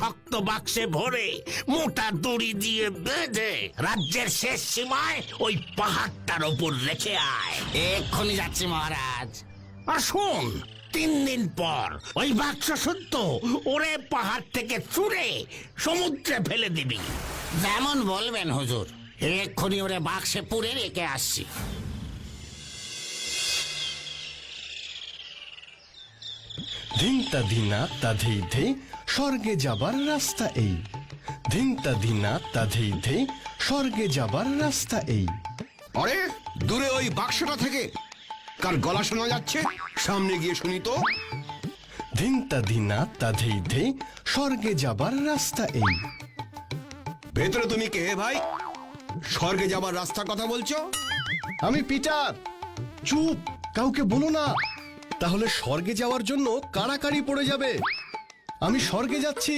শক্ত বাক্সে ভরে মোটা দড়ি দিয়ে বেঁধে রাজ্যের শেষ সীমায় ওই পাহাড়টার ওপর রেখে আয়। এক্ষুনি যাচ্ছি মহারাজ। আর শোন, 3 দিন পর ওই বাক্স সত্য ওরে পাহাড় থেকে ছুঁড়ে সমুদ্রে ফেলে দিবি। যেমন বলবেন হুজুর, এক্ষুনি ওরে বাক্সে পুরে রেখে আসছি। ধিনতা ধিনা তাধেই ধে স্বর্গে যাবার রাস্তা এই। ধিনতা ধিনা তাধেই ধে স্বর্গে যাবার রাস্তা এই। আরে দূরে ওই বাক্সটা থেকে কার গলা শোনা যাচ্ছে, সামনে গিয়ে শুনি তো। ধিনতা ধিনা তাধেই ধে স্বর্গে যাবার রাস্তা এই। ভেতরে তুমি কে ভাই? স্বর্গে যাবার রাস্তার কথা বলছো? আমি পিটার। চুপ, কাউকে বলো না, তাহলে স্বর্গে যাওয়ার জন্য কাড়াকাড়ি পড়ে যাবে। আমি স্বর্গে যাচ্ছি।